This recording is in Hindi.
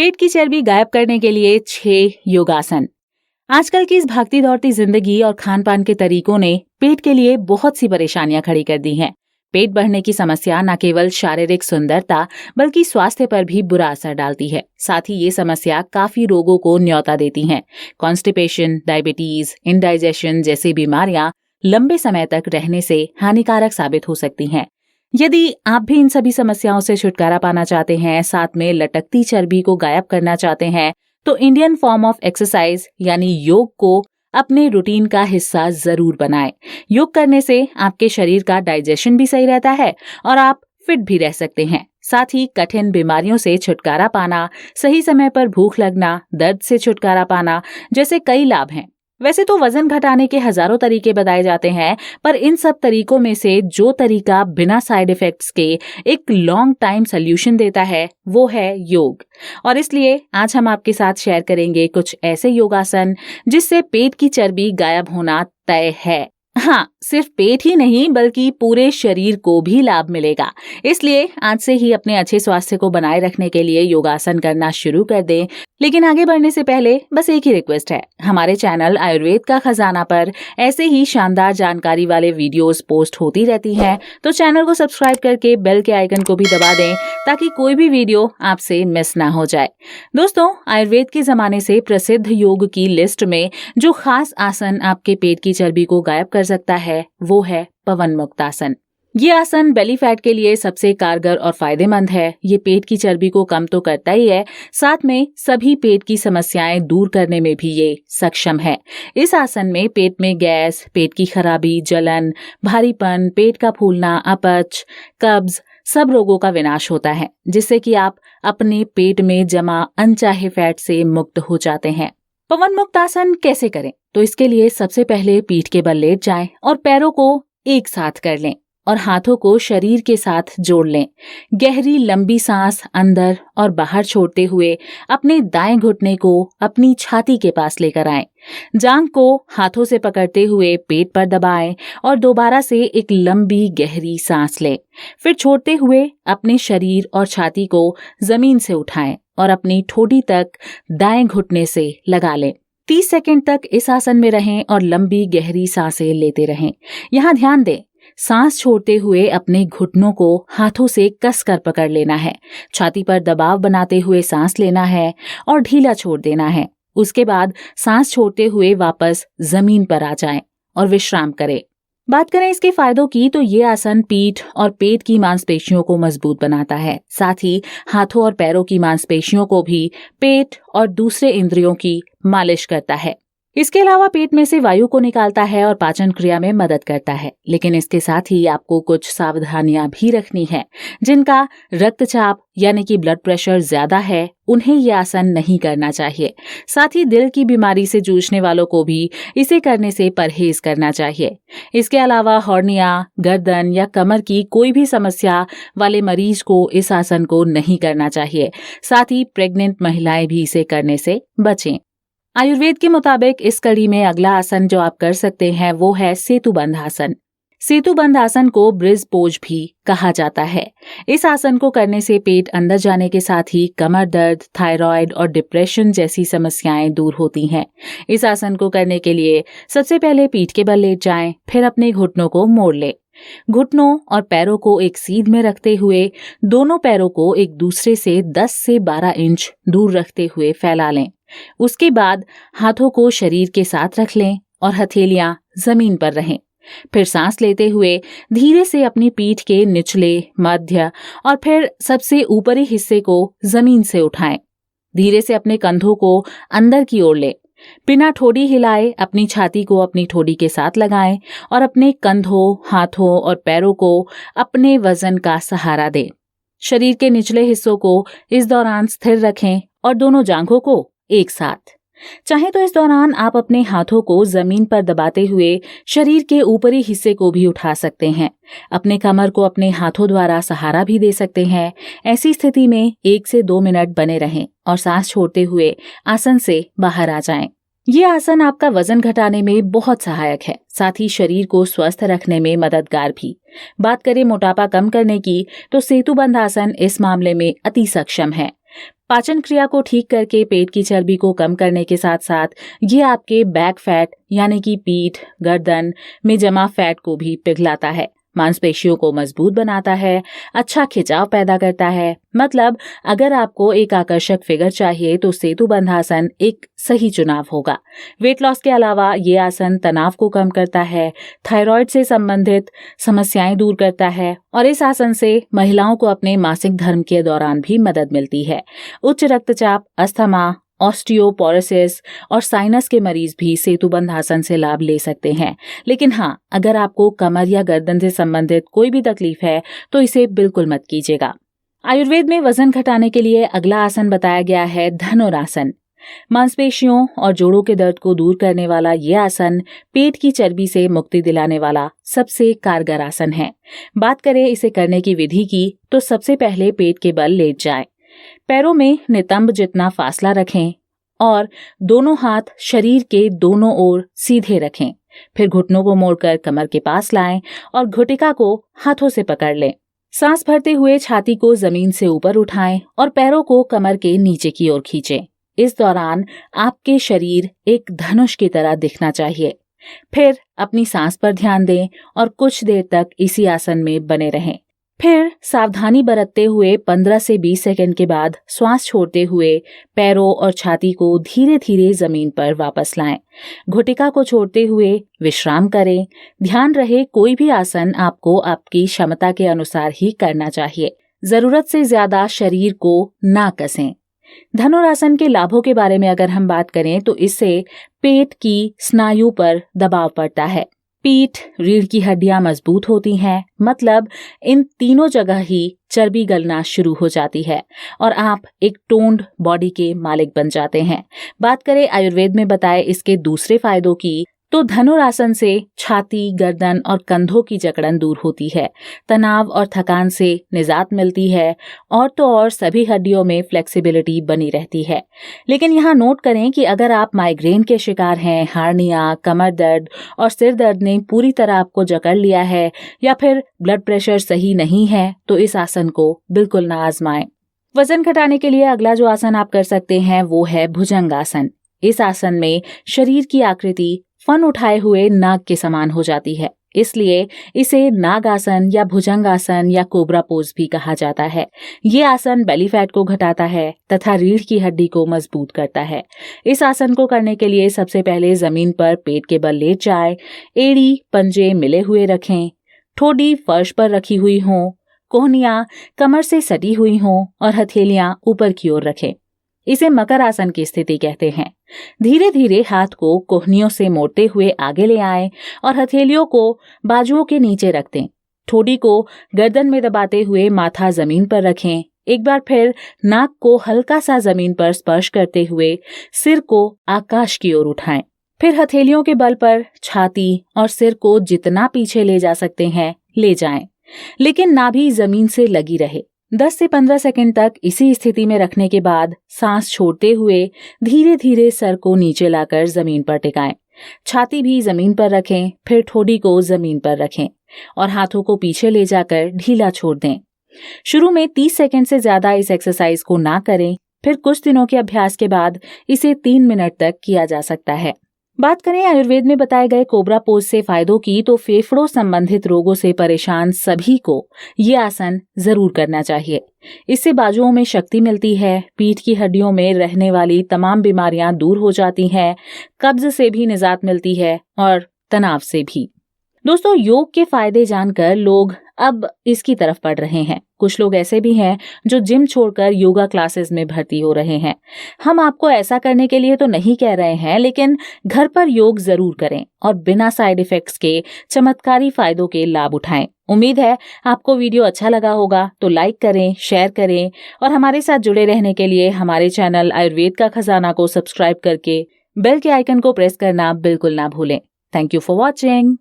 पेट की चर्बी गायब करने के लिए 6 योगासन। आजकल की इस भागती दौड़ती जिंदगी और खान पान के तरीकों ने पेट के लिए बहुत सी परेशानियां खड़ी कर दी हैं। पेट बढ़ने की समस्या न केवल शारीरिक सुंदरता बल्कि स्वास्थ्य पर भी बुरा असर डालती है। साथ ही ये समस्या काफी रोगों को न्योता देती हैं। कॉन्स्टिपेशन, डायबिटीज, इंडाइजेशन जैसी बीमारियां लंबे समय तक रहने से हानिकारक साबित हो सकती हैं। यदि आप भी इन सभी समस्याओं से छुटकारा पाना चाहते हैं, साथ में लटकती चर्बी को गायब करना चाहते हैं, तो इंडियन फॉर्म ऑफ एक्सरसाइज यानी योग को अपने रूटीन का हिस्सा जरूर बनाएं। योग करने से आपके शरीर का डाइजेशन भी सही रहता है और आप फिट भी रह सकते हैं। साथ ही कठिन बीमारियों से छुटकारा पाना, सही समय पर भूख लगना, दर्द से छुटकारा पाना जैसे कई लाभ हैं। वैसे तो वजन घटाने के हजारों तरीके बताए जाते हैं, पर इन सब तरीकों में से जो तरीका बिना साइड इफेक्ट्स के एक लॉन्ग टाइम सोल्यूशन देता है वो है योग। और इसलिए आज हम आपके साथ शेयर करेंगे कुछ ऐसे योगासन जिससे पेट की चर्बी गायब होना तय है। हाँ, सिर्फ पेट ही नहीं बल्कि पूरे शरीर को भी लाभ मिलेगा। इसलिए आज से ही अपने अच्छे स्वास्थ्य को बनाए रखने के लिए योगासन करना शुरू कर दें। लेकिन आगे बढ़ने से पहले बस एक ही रिक्वेस्ट है, हमारे चैनल आयुर्वेद का खजाना पर ऐसे ही शानदार जानकारी वाले वीडियोस पोस्ट होती रहती हैं, तो चैनल को सब्सक्राइब करके बेल के आइकन को भी दबा दें ताकि कोई भी वीडियो आपसे मिस ना हो जाए। दोस्तों, आयुर्वेद के जमाने से प्रसिद्ध योग की लिस्ट में जो खास आसन आपके पेट की चर्बी को गायब कर सकता है वो है पवन मुक्त आसन। ये आसन बेली फैट के लिए सबसे कारगर और फायदेमंद है। ये पेट की चर्बी को कम तो करता ही है, साथ में सभी पेट की समस्याएं दूर करने में भी ये सक्षम है। इस आसन में पेट में गैस, पेट की खराबी, जलन, भारीपन, पेट का फूलना, अपच, कब्ज सब रोगों का विनाश होता है, जिससे कि आप अपने पेट में जमा अनचाहे फैट से मुक्त हो जाते हैं। पवन मुक्त आसन कैसे करें? तो इसके लिए सबसे पहले पीठ के बल लेट जाएं और पैरों को एक साथ कर लें और हाथों को शरीर के साथ जोड़ लें। गहरी लंबी सांस अंदर और बाहर छोड़ते हुए अपने दाएं घुटने को अपनी छाती के पास लेकर आएं। जांघ को हाथों से पकड़ते हुए पेट पर दबाएं और दोबारा से एक लंबी गहरी सांस लें। फिर छोड़ते हुए अपने शरीर और छाती को जमीन से उठाएं और अपनी ठोड़ी तक दाएं घुटने से लगा लें। 30 सेकंड तक इस आसन में रहें और लंबी गहरी सांसें लेते रहें। यहाँ ध्यान दें, सांस छोड़ते हुए अपने घुटनों को हाथों से कसकर पकड़ लेना है। छाती पर दबाव बनाते हुए सांस लेना है और ढीला छोड़ देना है। उसके बाद सांस छोड़ते हुए वापस जमीन पर आ जाएं और विश्राम करें। बात करें इसके फायदों की, तो ये आसन पीठ और पेट की मांसपेशियों को मजबूत बनाता है। साथ ही हाथों और पैरों की मांसपेशियों को भी पेट और दूसरे इंद्रियों की मालिश करता है। इसके अलावा पेट में से वायु को निकालता है और पाचन क्रिया में मदद करता है। लेकिन इसके साथ ही आपको कुछ सावधानियां भी रखनी है। जिनका रक्तचाप यानी कि ब्लड प्रेशर ज्यादा है, उन्हें ये आसन नहीं करना चाहिए। साथ ही दिल की बीमारी से जूझने वालों को भी इसे करने से परहेज करना चाहिए। इसके अलावा हॉर्निया, गर्दन या कमर की कोई भी समस्या वाले मरीज को इस आसन को नहीं करना चाहिए। साथ ही प्रेग्नेंट महिलाएं भी इसे करने से बचें। आयुर्वेद के मुताबिक इस कड़ी में अगला आसन जो आप कर सकते हैं वो है सेतुबंध आसन। सेतुबंध आसन को ब्रिज पोज भी कहा जाता है। इस आसन को करने से पेट अंदर जाने के साथ ही कमर दर्द, थायराइड और डिप्रेशन जैसी समस्याएं दूर होती हैं। इस आसन को करने के लिए सबसे पहले पीठ के बल लेट जाएं, फिर अपने घुटनों को मोड़ लें। घुटनों और पैरों को एक सीध में रखते हुए दोनों पैरों को एक दूसरे से 10 से 12 इंच दूर रखते हुए फैला लें। उसके बाद हाथों को शरीर के साथ रख लें और हथेलियां जमीन पर रहें। फिर सांस लेते हुए धीरे से अपनी पीठ के निचले, मध्य और फिर सबसे ऊपरी हिस्से को जमीन से उठाएं। धीरे से अपने कंधों को अंदर की ओर लें। बिना ठोड़ी हिलाए अपनी छाती को अपनी ठोड़ी के साथ लगाएं और अपने कंधों, हाथों और पैरों को अपने वजन का सहारा दें। शरीर के निचले हिस्सों को इस दौरान स्थिर रखें और दोनों जांघों को एक साथ। चाहे तो इस दौरान आप अपने हाथों को जमीन पर दबाते हुए शरीर के ऊपरी हिस्से को भी उठा सकते हैं। अपने कमर को अपने हाथों द्वारा सहारा भी दे सकते हैं। ऐसी स्थिति में 1 से 2 मिनट बने रहें और सांस छोड़ते हुए आसन से बाहर आ जाएं। ये आसन आपका वजन घटाने में बहुत सहायक है, साथ ही शरीर को स्वस्थ रखने में मददगार भी। बात करें मोटापा कम करने की, तो सेतुबंध आसन इस मामले में अति सक्षम है। पाचन क्रिया को ठीक करके पेट की चर्बी को कम करने के साथ साथ ये आपके बैक फैट यानी कि पीठ, गर्दन में जमा फैट को भी पिघलाता है, मांसपेशियों को मजबूत बनाता है, अच्छा खिंचाव पैदा करता है। मतलब अगर आपको एक आकर्षक फिगर चाहिए तो सेतुबंध आसन एक सही चुनाव होगा। वेट लॉस के अलावा ये आसन तनाव को कम करता है, थायराइड से संबंधित समस्याएं दूर करता है और इस आसन से महिलाओं को अपने मासिक धर्म के दौरान भी मदद मिलती है। उच्च रक्तचाप, अस्थमा, ऑस्टियोपोरोसिस और साइनस के मरीज भी सेतुबंध आसन से लाभ ले सकते हैं। लेकिन हाँ, अगर आपको कमर या गर्दन से संबंधित कोई भी तकलीफ है तो इसे बिल्कुल मत कीजिएगा। आयुर्वेद में वजन घटाने के लिए अगला आसन बताया गया है धनुरासन। मांसपेशियों और जोड़ों के दर्द को दूर करने वाला ये आसन पेट की चर्बी से मुक्ति दिलाने वाला सबसे कारगर आसन है। बात करें इसे करने की विधि की तो सबसे पहले पेट के बल लेट जाएं। पैरों में नितंब जितना फासला रखें और दोनों हाथ शरीर के दोनों ओर सीधे रखें। फिर घुटनों को मोड़कर कमर के पास लाएं और घुटिका को हाथों से पकड़ लें। सांस भरते हुए छाती को जमीन से ऊपर उठाएं और पैरों को कमर के नीचे की ओर खींचें। इस दौरान आपके शरीर एक धनुष की तरह दिखना चाहिए। फिर अपनी सांस पर ध्यान दें और कुछ देर तक इसी आसन में बने रहें। फिर सावधानी बरतते हुए 15 से 20 सेकंड के बाद श्वास छोड़ते हुए पैरों और छाती को धीरे धीरे जमीन पर वापस लाएं। घुटिका को छोड़ते हुए विश्राम करें। ध्यान रहे कोई भी आसन आपको आपकी क्षमता के अनुसार ही करना चाहिए। जरूरत से ज्यादा शरीर को ना कसें। धनुरासन के लाभों के बारे में अगर हम बात करें तो इससे पेट की स्नायु पर दबाव पड़ता है। पीठ, रीढ़ की हड्डियां मजबूत होती हैं। मतलब इन तीनों जगह ही चर्बी गलना शुरू हो जाती है और आप एक टोन्ड बॉडी के मालिक बन जाते हैं। बात करें आयुर्वेद में बताए इसके दूसरे फायदों की तो धनुरासन से छाती, गर्दन और कंधों की जकड़न दूर होती है, तनाव और थकान से निजात मिलती है और तो और सभी हड्डियों में फ्लेक्सिबिलिटी बनी रहती है। लेकिन यहाँ नोट करें कि अगर आप माइग्रेन के शिकार हैं, हार्निया, कमर दर्द और सिर दर्द ने पूरी तरह आपको जकड़ लिया है या फिर ब्लड प्रेशर सही नहीं है तो इस आसन को बिल्कुल ना आजमाएं। वजन घटाने के लिए अगला जो आसन आप कर सकते हैं वो है भुजंगासन। इस आसन में शरीर की आकृति फन उठाए हुए नाग के समान हो जाती है, इसलिए इसे नागासन या भुजंगासन या कोबरा पोज भी कहा जाता है। ये आसन बेली फैट को घटाता है तथा रीढ़ की हड्डी को मजबूत करता है। इस आसन को करने के लिए सबसे पहले जमीन पर पेट के बल लेट जाएं, एड़ी पंजे मिले हुए रखें, ठोडी फर्श पर रखी हुई हों, कोहनियां कमर से सटी हुई हों और हथेलियां ऊपर की ओर रखें। इसे मकर आसन की स्थिति कहते हैं। धीरे धीरे हाथ को कोहनियों से मोड़ते हुए आगे ले आएं और हथेलियों को बाजुओं के नीचे रख दें। ठोडी को गर्दन में दबाते हुए माथा जमीन पर रखें। एक बार फिर नाक को हल्का सा जमीन पर स्पर्श करते हुए सिर को आकाश की ओर उठाएं। फिर हथेलियों के बल पर छाती और सिर को जितना पीछे ले जा सकते हैं ले जाएं, लेकिन नाभि जमीन से लगी रहे। 10 से 15 सेकंड तक इसी स्थिति में रखने के बाद सांस छोड़ते हुए धीरे धीरे सर को नीचे लाकर जमीन पर टिकाएं। छाती भी जमीन पर रखें, फिर ठोडी को जमीन पर रखें और हाथों को पीछे ले जाकर ढीला छोड़ दें। शुरू में 30 सेकंड से ज्यादा इस एक्सरसाइज को ना करें, फिर कुछ दिनों के अभ्यास के बाद इसे 3 मिनट तक किया जा सकता है। बात करें आयुर्वेद में बताए गए कोबरा पोज से फायदों की तो फेफड़ों संबंधित रोगों से परेशान सभी को ये आसन जरूर करना चाहिए। इससे बाजुओं में शक्ति मिलती है, पीठ की हड्डियों में रहने वाली तमाम बीमारियां दूर हो जाती हैं, कब्ज से भी निजात मिलती है और तनाव से भी। दोस्तों, योग के फायदे जानकर लोग अब इसकी तरफ बढ़ रहे हैं। कुछ लोग ऐसे भी हैं जो जिम छोड़कर योगा क्लासेस में भर्ती हो रहे हैं। हम आपको ऐसा करने के लिए तो नहीं कह रहे हैं, लेकिन घर पर योग जरूर करें और बिना साइड इफेक्ट्स के चमत्कारी फायदों के लाभ उठाएं। उम्मीद है आपको वीडियो अच्छा लगा होगा, तो लाइक करें, शेयर करें और हमारे साथ जुड़े रहने के लिए हमारे चैनल आयुर्वेद का खजाना को सब्सक्राइब करके बेल के आइकन को प्रेस करना बिल्कुल ना भूलें। Thank you for watching.